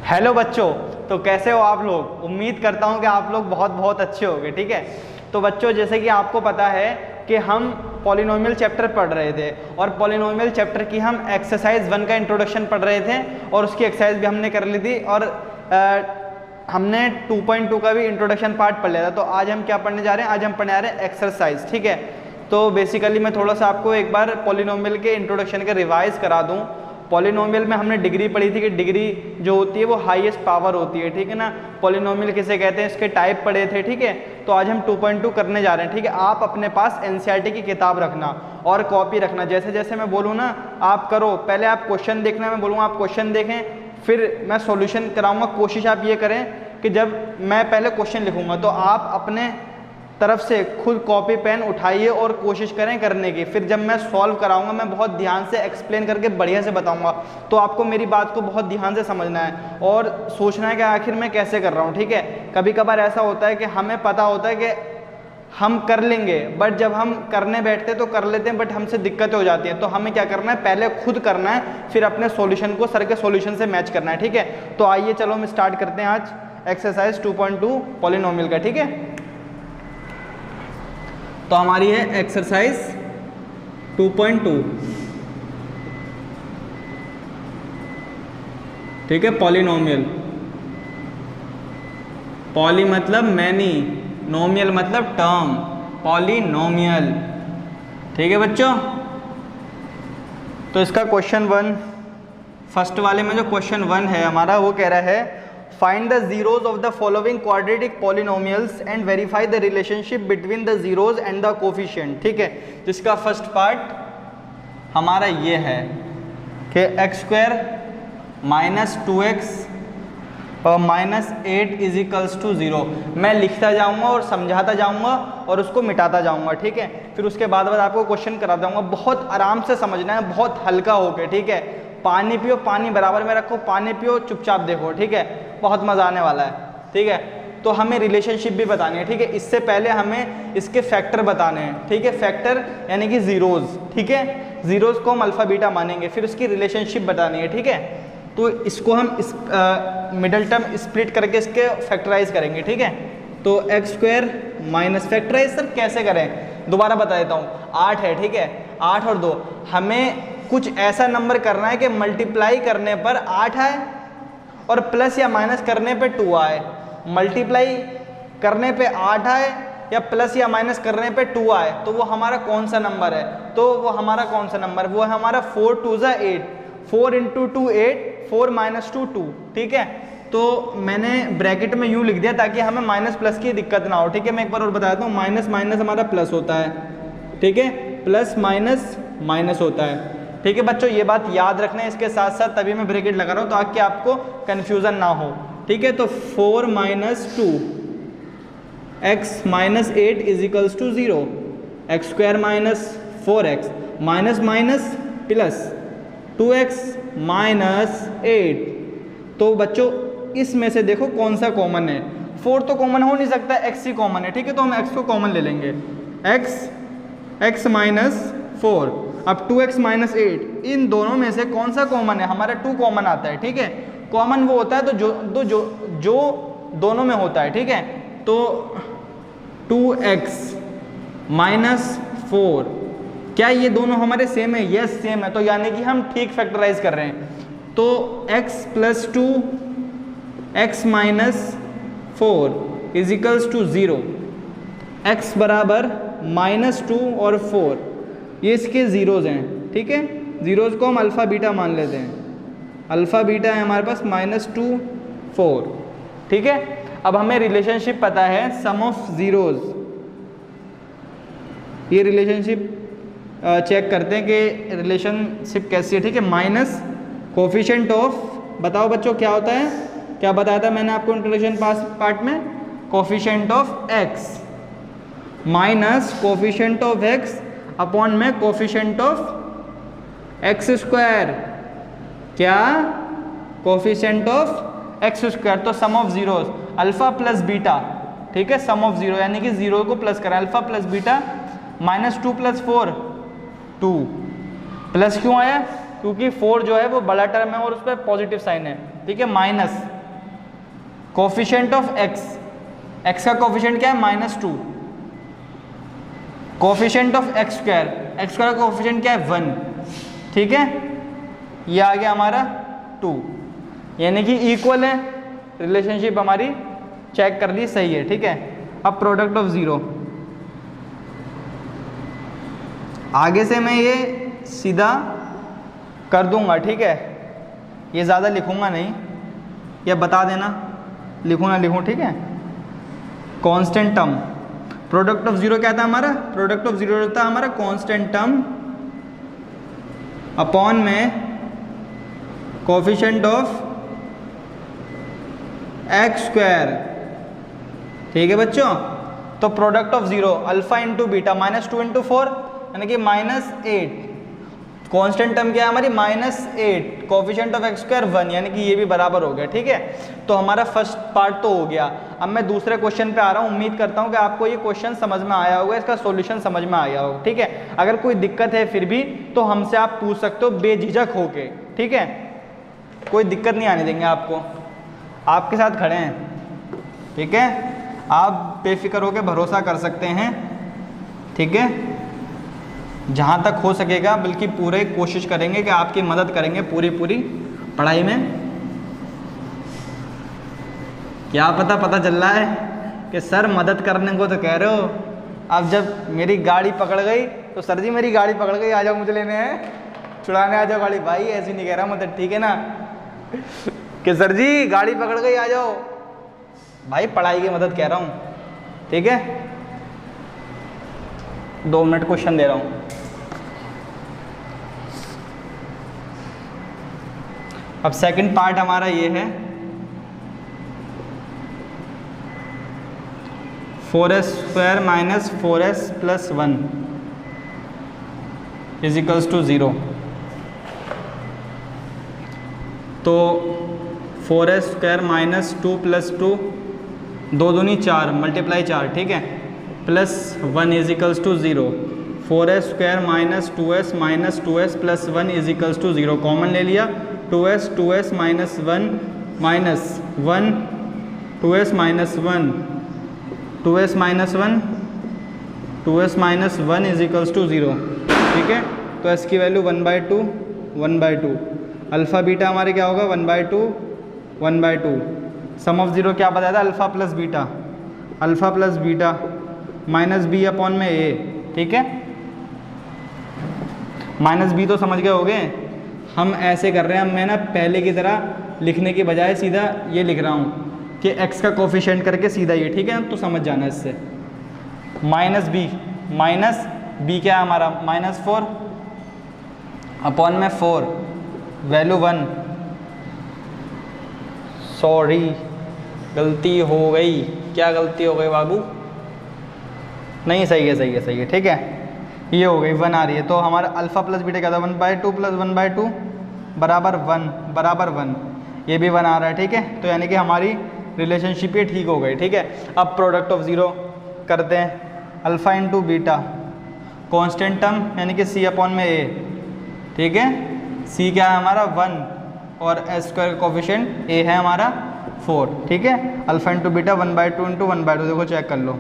Hello बच्चों, तो कैसे हो आप लोग। उम्मीद करता हूँ कि आप लोग बहुत बहुत अच्छे होंगे। ठीक है, तो बच्चों जैसे कि आपको पता है कि हम पॉलिनोमियल चैप्टर पढ़ रहे थे और पॉलिनोमियल चैप्टर की हम एक्सरसाइज 1 का इंट्रोडक्शन पढ़ रहे थे और उसकी एक्सरसाइज भी हमने कर ली थी और हमने 2.2 का भी इंट्रोडक्शन पार्ट पढ़ लिया था। तो आज हम क्या पढ़ने जा रहे हैं, आज हम पढ़ने जा रहे हैं एक्सरसाइज। ठीक है, तो बेसिकली मैं थोड़ा सा आपको एक बार पॉलिनोमियल के इंट्रोडक्शन के रिवाइज करा दूँ। पॉलिनोमियल में हमने डिग्री पढ़ी थी कि डिग्री जो होती है वो हाईएस्ट पावर होती है। ठीक है ना, पॉलिनोमियल किसे कहते हैं, इसके टाइप पढ़े थे। ठीक है, तो आज हम 2.2 करने जा रहे हैं। ठीक है, आप अपने पास एनसीईआरटी की किताब रखना और कॉपी रखना। जैसे जैसे मैं बोलूँ ना आप करो, पहले आप क्वेश्चन देखना, मैं बोलूँगा आप क्वेश्चन देखें, फिर मैं सॉल्यूशन कराऊंगा। कोशिश आप ये करें कि जब मैं पहले क्वेश्चन लिखूंगा तो आप अपने तरफ से खुद कॉपी पेन उठाइए और कोशिश करें करने की। फिर जब मैं सॉल्व कराऊंगा मैं बहुत ध्यान से एक्सप्लेन करके बढ़िया से बताऊंगा। तो आपको मेरी बात को बहुत ध्यान से समझना है और सोचना है कि आखिर मैं कैसे कर रहा हूँ। ठीक है, कभी कभार ऐसा होता है कि हमें पता होता है कि हम कर लेंगे, बट जब हम करने बैठते हैं तो कर लेते हैं, बट हमसे दिक्कतें हो जाती हैं। तो हमें क्या करना है, पहले खुद करना है, फिर अपने सॉल्यूशन को सर के सॉल्यूशन से मैच करना है। ठीक है, तो आइए चलो हम स्टार्ट करते हैं आज एक्सरसाइज 2.2 पॉलिनोमियल का। ठीक है, तो हमारी है एक्सरसाइज 2.2। ठीक है, पॉलिनोमियल, पॉली मतलब मैनी, नोमियल मतलब टर्म, पॉलिनोमियल। ठीक है बच्चों, तो इसका क्वेश्चन 1 फर्स्ट वाले में जो क्वेश्चन 1 है हमारा वो कह रहा है find the zeros of the following quadratic polynomials and verify the relationship between the zeros and the coefficient. ठीक है, जिसका फर्स्ट पार्ट हमारा ये है कि x² माइनस 2x और माइनस 8 इज इक्वल्स टू 0। मैं लिखता जाऊंगा और समझाता जाऊंगा और उसको मिटाता जाऊंगा। ठीक है, फिर उसके बाद आपको क्वेश्चन करा दूंगा। बहुत आराम से समझना है, बहुत हल्का होके। ठीक है, पानी पियो, पानी बराबर में रखो, पानी पियो, चुपचाप देखो। ठीक है, बहुत मजा आने वाला है। ठीक है, तो हमें रिलेशनशिप भी बतानी है। ठीक है, इससे पहले हमें इसके फैक्टर बताने हैं। ठीक है, फैक्टर यानी कि जीरोज। ठीक है, जीरोज को हम अल्फा बीटा मानेंगे, फिर उसकी रिलेशनशिप बतानी है। ठीक है, तो इसको हम इस मिडल टर्म स्प्लिट करके इसके फैक्टराइज करेंगे। ठीक है, तो x² माइनस फैक्टराइज सर कैसे करें, दोबारा बता देता हूँ। 8 है, ठीक है, 8 और 2, हमें कुछ ऐसा नंबर करना है कि मल्टीप्लाई करने पर 8 आए और प्लस या माइनस करने पे 2 आए। मल्टीप्लाई करने पे 8 आए या प्लस या माइनस करने पे 2 आए, तो वो हमारा कौन सा नंबर है, तो वो हमारा कौन सा नंबर, वो है हमारा 4 2 8, 4 इंटू 2 8, 4 माइनस 2 2। ठीक है, तो मैंने ब्रैकेट में यूँ लिख दिया ताकि हमें माइनस प्लस की दिक्कत ना हो। ठीक है, मैं एक बार और बता देता हूँ, माइनस माइनस हमारा प्लस होता है। ठीक है, प्लस माइनस माइनस होता है। ठीक है बच्चों, ये बात याद रखना है, इसके साथ साथ तभी मैं ब्रैकेट लगा रहा हूँ ताकि आपको कन्फ्यूज़न ना हो। ठीक है, तो 4 minus 2 x minus 8 is equals to 0, x² minus 4x minus minus plus 2x minus 8। तो बच्चों इसमें से देखो कौन सा कॉमन है, 4 तो कॉमन हो नहीं सकता, x ही कॉमन है। ठीक है, तो हम x को कॉमन ले लेंगे, x माइनस 4, अब 2x माइनस 8, इन दोनों में से कौन सा कॉमन है, हमारा 2 कॉमन आता है। ठीक है, कॉमन वो होता है तो जो दोनों में होता है। ठीक है, तो 2x माइनस 4, क्या ये दोनों हमारे सेम है, यस सेम है, तो यानी कि हम ठीक फैक्टराइज कर रहे हैं। तो x plus 2 x minus 4 is equals to 0, x बराबर माइनस 2 और 4, ये इसके जीरोज हैं। ठीक है, जीरोज को हम अल्फ़ा बीटा मान लेते हैं, अल्फ़ा बीटा है हमारे पास -2 4। ठीक है, अब हमें रिलेशनशिप पता है सम ऑफ जीरोज। ये रिलेशनशिप चेक करते हैं कि रिलेशनशिप कैसी है। ठीक है, माइनस कोफिशिएंट ऑफ, बताओ बच्चों क्या होता है, क्या बताया था मैंने आपको इंट्रोडक्शन पार्ट में, coefficient of x minus coefficient of x upon में कोफिशिएंट ऑफ x², क्या कोफिशिएंट ऑफ x², तो sum of zeros alpha plus beta. ठीक है, सम ऑफ जीरो यानी कि जीरो को प्लस करें, अल्फा प्लस बीटा, -2 + 4 2, प्लस क्यों आया, क्योंकि 4 जो है वो बड़ा टर्म है और उस पर पॉजिटिव साइन है। ठीक है, minus coefficient of x, x का कोफिशिएंट क्या है -2, coefficient of x square, x square का कोफिशिएंट क्या है 1, ठीक है, ये आ गया हमारा 2, यानी कि इक्वल है, रिलेशनशिप हमारी चेक कर ली सही है, ठीक है। अब प्रोडक्ट ऑफ ज़ीरो, आगे से मैं ये सीधा कर दूंगा, ठीक है, ये ज़्यादा लिखूंगा नहीं, या बता देना लिखूँ ना लिखूँ, ठीक है। Constant term, product of zero क्या था हमारा, प्रोडक्ट ऑफ ज़ीरो होता है हमारा कांस्टेंट टर्म अपॉन में कोफिशिएंट ऑफ एक्स स्क्वायर, ठीक है बच्चों। तो product of zero alpha into beta -2 into 4 यानी कि -8, कांस्टेंट टर्म क्या है हमारी -8, कोफिशिएंट ऑफ एक्स स्क्वायर 1, यानी कि ये भी बराबर हो गया, ठीक है। तो हमारा फर्स्ट पार्ट तो हो गया। अब मैं दूसरे क्वेश्चन पे आ रहा हूँ, उम्मीद करता हूँ कि आपको ये क्वेश्चन समझ में आया होगा, इसका सॉल्यूशन समझ में आया होगा, ठीक है। अगर कोई दिक्कत है फिर भी तो हमसे आप पूछ सकते हो बेझिझक होके, ठीक है, कोई दिक्कत नहीं आने देंगे आपको, आपके साथ खड़े हैं, ठीक है, आप बेफिक्र होकर भरोसा कर सकते हैं, ठीक है। जहाँ तक हो सकेगा बल्कि पूरे कोशिश करेंगे कि आपकी मदद करेंगे पूरी पढ़ाई में। क्या पता चल रहा है कि सर मदद करने को तो कह रहे हो, अब जब मेरी गाड़ी पकड़ गई तो सर जी मेरी गाड़ी पकड़ गई, आ जाओ मुझे लेने हैं, छुड़ाने आ जाओ गाड़ी। भाई ऐसे नहीं कह रहा मतलब, ठीक है ना, कि सर जी गाड़ी पकड़ गई आ जाओ, भाई पढ़ाई की मदद कह रहा हूँ, ठीक है। 2 मिनट क्वेश्चन दे रहा हूँ। अब सेकंड पार्ट हमारा ये है 4s square minus 4s plus 1 is equals to 0। तो 4s स्क्वायर माइनस 2 प्लस 2, 2 दूनी 4 मल्टीप्लाई 4, ठीक है, plus 1 is equals to 0। 4s square minus 2s minus 2s plus 1 is equals to 0, common ले लिया, 2s minus 1 minus 1 2s minus 1 2s minus 1 2s minus 1 is equals to 0, ठीक है। तो s की value 1/2 1/2, alpha beta हमारे क्या होगा 1/2 1/2। सम of zero क्या बताया था, alpha plus beta minus B upon में ए, ठीक है। माइनस बी तो समझ गए होगे, हम ऐसे कर रहे हैं, मैं ना पहले की तरह लिखने के बजाय सीधा ये लिख रहा हूँ कि x का कोफिशिएंट करके सीधा ये, ठीक है, तो समझ जाना इससे। माइनस बी क्या है हमारा -4 अपॉन में 4 वैल्यू 1, सॉरी गलती हो गई, क्या गलती हो गई बाबू, नहीं सही है, ठीक है, ये हो गई 1 आ रही है। तो हमारा अल्फ़ा प्लस बीटा क्या था 1/2 प्लस 1/2 बराबर 1, ये भी 1 आ रहा है, ठीक है। तो यानी कि हमारी रिलेशनशिप ये ठीक हो गई, ठीक है। अब प्रोडक्ट ऑफ ज़ीरो करते हैं, alpha into beta constant term यानी कि c अपॉन में a, ठीक है, c क्या है हमारा 1 और s स्क्वायर कोफिशिएंट a है हमारा 4, ठीक है। अल्फ़ा इंटू बीटा 1/2 इंटू 1/2, देखो चेक कर लो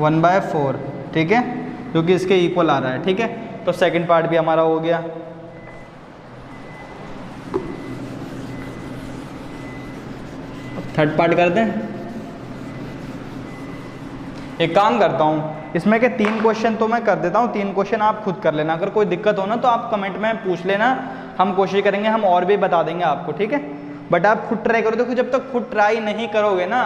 1/4, ठीक है, क्योंकि इसके इक्वल आ रहा है, ठीक है। तो सेकंड पार्ट भी हमारा हो गया। थर्ड पार्ट कर दें। एक काम करता हूँ, इसमें के 3 क्वेश्चन तो मैं कर देता हूँ, 3 क्वेश्चन आप खुद कर लेना, अगर कोई दिक्कत हो ना तो आप कमेंट में पूछ लेना, हम कोशिश करेंगे, हम और भी बता देंगे आपको, ठीक है। बट आप खुद ट्राई करो, देखो जब तक खुद ट्राई नहीं करोगे ना,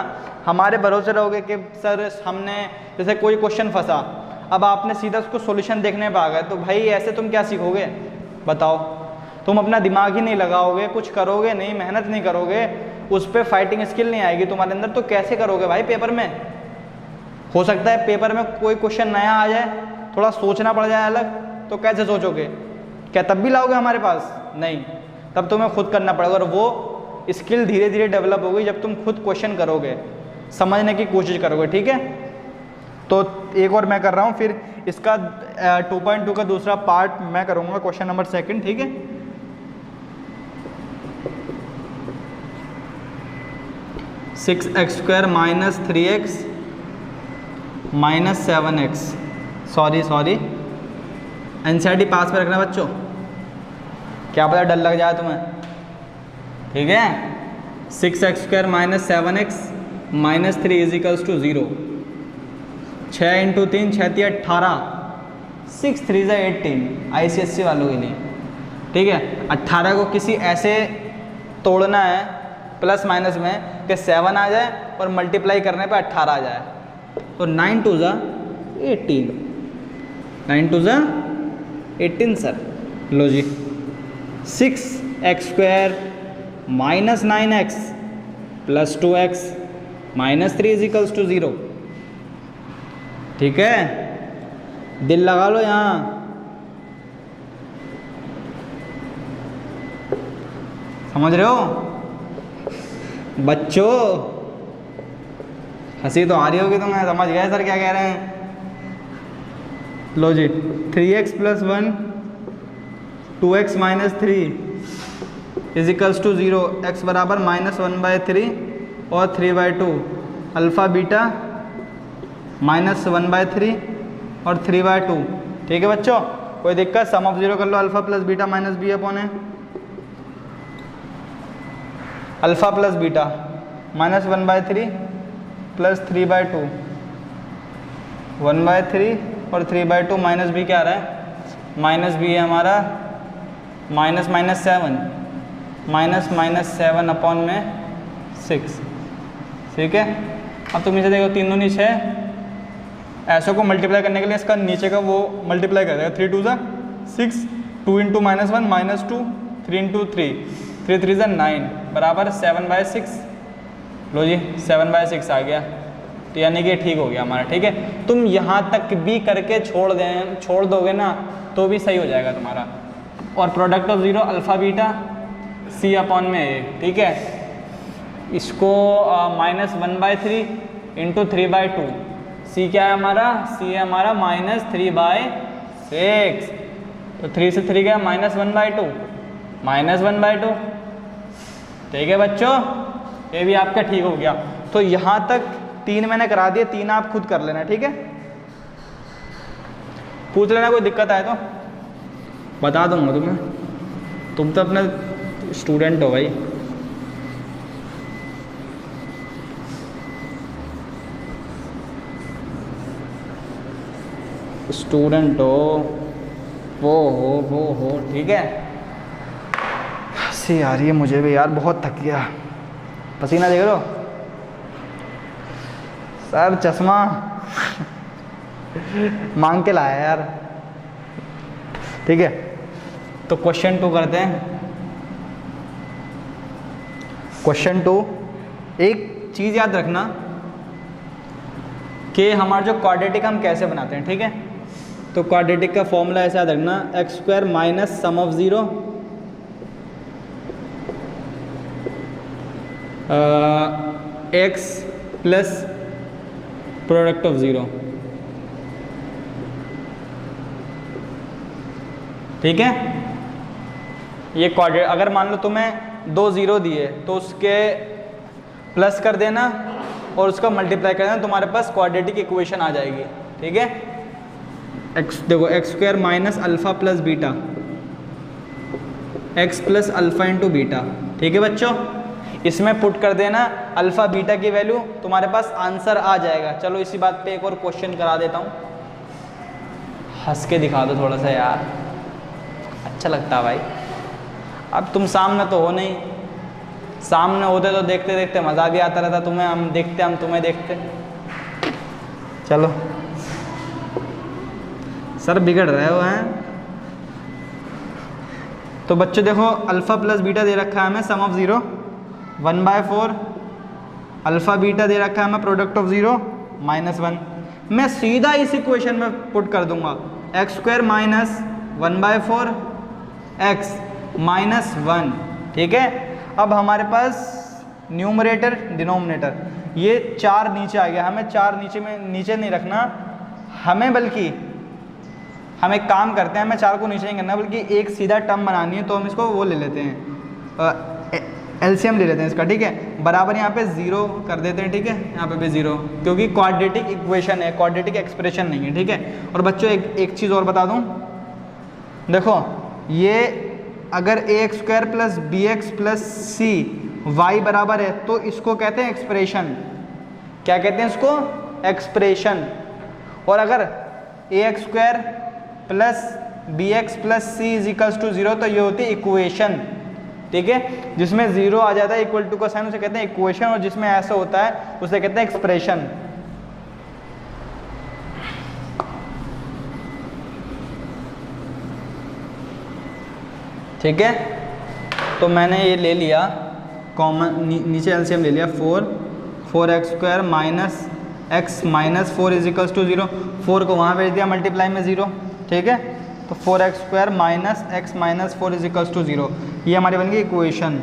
हमारे भरोसे रहोगे कि सर हमने जैसे कोई क्वेश्चन फंसा, अब आपने सीधा उसको सॉल्यूशन देखने पे आ गए, तो भाई ऐसे तुम क्या सीखोगे बताओ, तुम अपना दिमाग ही नहीं लगाओगे, कुछ करोगे नहीं, मेहनत नहीं करोगे, उस पर फाइटिंग स्किल नहीं आएगी तुम्हारे अंदर, तो कैसे करोगे भाई पेपर में। हो सकता है पेपर में कोई क्वेश्चन नया आ जाए, थोड़ा सोचना पड़ जाए अलग, तो कैसे सोचोगे, क्या तब भी लाओगे हमारे पास, नहीं, तब तुम्हें खुद करना पड़ेगा, और वो स्किल धीरे धीरे डेवलप होगी जब तुम खुद क्वेश्चन करोगे, समझने की कोशिश करोगे, ठीक है। तो एक और मैं कर रहा हूँ, फिर इसका 2.2 का दूसरा पार्ट मैं करूँगा, क्वेश्चन नंबर 2, ठीक है। 6x² minus 3x minus 7x। Sorry NCERT पास पे रखना बच्चों, क्या पता डर लग जाए तुम्हें। ठीक है, 6x² minus 7x minus 3 is equals to 0। 6 into 3 6 3 18, 6 3 ज़ा 18 ICSE वालों के लिए। ठीक है, 18 को किसी ऐसे तोड़ना है प्लस माइनस में कि 7 आ जाए और मल्टीप्लाई करने पे 18 आ जाए। तो 9 2 ज़ा 18, 9 2 ज़ा 18 सर। लो जी, 6x² minus 9x plus 2x minus 3 is equals to 0। ठीक है, दिल लगा लो यहाँ। समझ रहे हो बच्चों? हंसी तो आ रही होगी तुम्हें, समझ गए सर क्या कह रहे हैं। लो जी, 3x plus 1 2x minus 3 is equals to 0। x बराबर -1/3 और 3/2। अल्फ़ा बीटा -1/3 और 3/2। ठीक है बच्चों, कोई दिक्कत? सम ऑफ 0 कर लो। Alpha plus beta minus b upon है। अल्फ़ा प्लस बीटा -1/3 प्लस 3/2, 1/3 और 3/2 माइनस b क्या आ रहा है? माइनस b है हमारा माइनस माइनस 7 अपॉन में 6। ठीक है, अब तुम नीचे देखो, 3 दूनी 6, ऐसों को मल्टीप्लाई करने के लिए इसका नीचे का वो मल्टीप्लाई कर देगा। 3 2 ज़ा 6, 2 इंटू -1 -2, 3 इंटू 3, 3 3 ज़ा 9 बराबर 7/6। लो जी, 7/6 आ गया, तो यानी कि ठीक हो गया हमारा। ठीक है, तुम यहाँ तक भी करके छोड़ दोगे ना तो भी सही हो जाएगा तुम्हारा। और product of 0 alpha beta c upon में a। ठीक है, इसको -1/3 इंटू 3/2। c क्या है हमारा? c है हमारा -3/6। तो 3 से 3 गया -1/2। ठीक है बच्चों, ये भी आपका ठीक हो गया। तो यहाँ तक 3 मैंने करा दिए, 3 आप खुद कर लेना। ठीक है, पूछ लेना कोई दिक्कत आए तो, बता दूंगा तुम्हें। तुम तो अपना स्टूडेंट हो भाई। स्टूडेंट हो, वो हो। ठीक है, हंसी आ रही है मुझे भी यार, बहुत थक गया। पसीना देख लो सर, चश्मा मांग के लाया यार। ठीक है, तो क्वेश्चन 2 करते हैं। क्वेश्चन 2, एक चीज़ याद रखना कि हमारा जो क्वाड्रेटिक हम कैसे बनाते हैं। ठीक है, तो क्वाड्रेटिक का फॉर्मूला ऐसा याद रखना, x² minus sum of 0 x plus product of 0। ठीक है, ये क्वाड्रेट, अगर मान लो तुम्हें 2 0 दिए तो उसके प्लस कर देना और उसका मल्टीप्लाई कर देना, तुम्हारे पास क्वाड्रेटिक इक्वेशन आ जाएगी। ठीक है, देखो x² minus alpha plus beta, x plus alpha into beta. ठीक है बच्चों, इसमें पुट कर देना अल्फ़ा बीटा की वैल्यू, तुम्हारे पास आंसर आ जाएगा। चलो इसी बात पे एक और क्वेश्चन करा देता हूँ, हंस के दिखा दो थोड़ा सा यार, अच्छा लगता है भाई। अब तुम सामने तो हो नहीं, सामने होते तो देखते देखते मज़ा भी आता रहता तुम्हें, हम देखते हम तुम्हें देखते। चलो सर बिगड़ रहे हो हैं। तो बच्चों देखो, अल्फ़ा प्लस बीटा दे रखा है हमें सम ऑफ 0 1/4, अल्फ़ा बीटा दे रखा है हमें प्रोडक्ट ऑफ 0 -1। मैं सीधा इस इक्वेशन में पुट कर दूंगा, x² माइनस 1/4 x माइनस 1। ठीक है, अब हमारे पास न्यूमरेटर डिनोमिनेटर ये 4 नीचे आ गया, हमें 4 नीचे नहीं रखना हमें, बल्कि हम एक काम करते हैं, हमें 4 को नीचे नहीं करना बल्कि एक सीधा टर्म बनानी है। तो हम इसको वो ले लेते हैं एलसीएम ले लेते हैं इसका, ठीक है। बराबर यहाँ पे 0 कर देते हैं, ठीक है, यहाँ पे भी 0, क्योंकि क्वाड्रेटिक इक्वेशन है, क्वाड्रेटिक एक्सप्रेशन नहीं है, ठीक है। और बच्चों एक चीज़ और बता दूँ, देखो ये अगर ax² प्लस bx प्लस सी y बराबर है तो इसको कहते हैं एक्सप्रेशन। क्या कहते हैं इसको? एक्सप्रेशन। और अगर ax² plus bx plus C is equals to 0 तो ये होती है इक्वेशन, ठीक है। जिसमें 0 आ जाता है इक्वल टू का साइन उसे कहते हैं इक्वेशन, और जिसमें ऐसा होता है उसे कहते हैं एक्सप्रेशन। ठीक है, तो मैंने ये ले लिया कॉमन, नीचे एलसीएम ले लिया 4x² minus x minus 4 is equals to 0, 4 को वहाँ भेज दिया मल्टीप्लाई में 0, ठीक है। तो 4x² minus x minus 4 is equals to 0, ये हमारी बन गई इक्वेशन।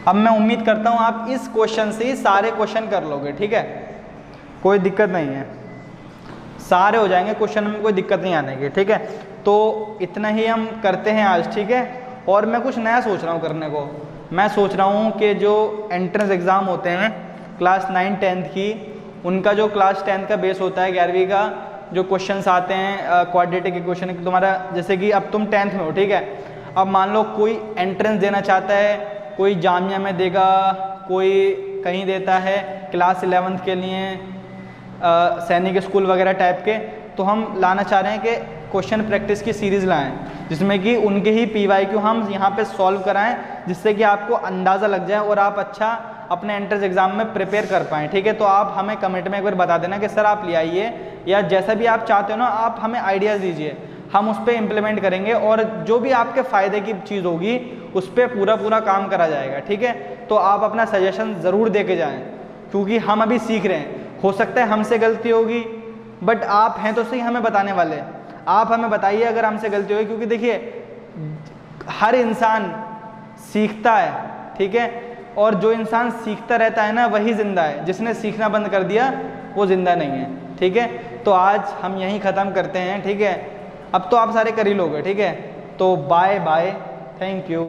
अब मैं उम्मीद करता हूँ आप इस क्वेश्चन से ही सारे क्वेश्चन कर लोगे, ठीक है, कोई दिक्कत नहीं है, सारे हो जाएंगे क्वेश्चन में, कोई दिक्कत नहीं आने की, ठीक है। तो इतना ही हम करते हैं आज, ठीक है। और मैं कुछ नया सोच रहा हूँ करने को, मैं सोच रहा हूँ कि जो एंट्रेंस एग्ज़ाम होते हैं क्लास 9 10th की, उनका जो क्लास 10th का बेस होता है 11वीं का, जो क्वेश्चंस आते हैं क्वाड्रेटिक इक्वेशन तुम्हारा, जैसे कि अब तुम 10th में हो, ठीक है। अब मान लो कोई एंट्रेंस देना चाहता है, कोई जामिया में देगा, कोई कहीं देता है क्लास 11th के लिए सैनिक स्कूल वगैरह टाइप के, तो हम लाना चाह रहे हैं कि क्वेश्चन प्रैक्टिस की सीरीज़ लाएं जिसमें कि उनके ही PYQ हम यहाँ पे सॉल्व कराएं, जिससे कि आपको अंदाज़ा लग जाए और आप अच्छा अपने एंट्रेंस एग्ज़ाम में प्रिपेयर कर पाएँ, ठीक है। तो आप हमें कमेंट में एक बार बता देना कि सर आप ले आइए, या जैसा भी आप चाहते हो ना, आप हमें आइडियाज़ दीजिए, हम उस पर इम्प्लीमेंट करेंगे, और जो भी आपके फ़ायदे की चीज़ होगी उस पर पूरा काम करा जाएगा, ठीक है। तो आप अपना सजेशन ज़रूर दे के जाएँ, क्योंकि हम अभी सीख रहे हैं, हो सकता है हमसे गलती होगी, बट आप हैं तो सही हमें बताने वाले, आप हमें बताइए अगर हमसे गलती होगी, क्योंकि देखिए हर इंसान सीखता है, ठीक है, और जो इंसान सीखता रहता है ना वही ज़िंदा है, जिसने सीखना बंद कर दिया वो ज़िंदा नहीं है, ठीक है। तो आज हम यहीं ख़त्म करते हैं, ठीक है। अब तो आप सारे कर ही लोगे, ठीक है। तो बाय बाय, थैंक यू।